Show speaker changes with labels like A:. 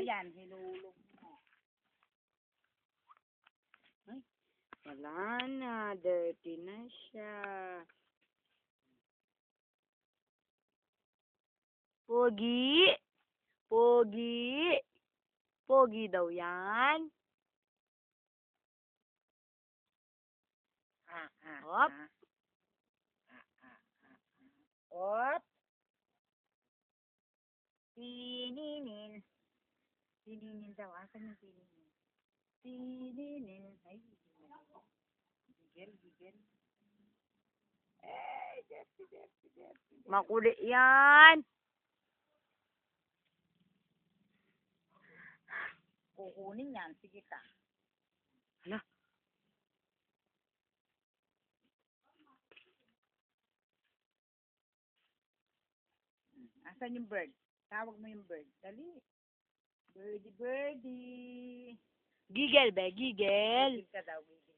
A: Ayan, hinulog mo.
B: Ay, wala na. Dirty na siya. Pogi. Pogi. Pogi daw yan. Hop.
A: Op. Tininin. Tininin daw. Asan yung tininin? Tininin. Ay, gigil, gigil. Eh, dirty, dirty, dirty.
B: Makuli yan.
A: Kukunin yan. Sige ka.
B: Hala.
A: Asan yung bird? Tawag mo yung bird. Dali. Birdie, birdie.
B: Gigel be, gigel.
A: Gigil ka daw, gigil.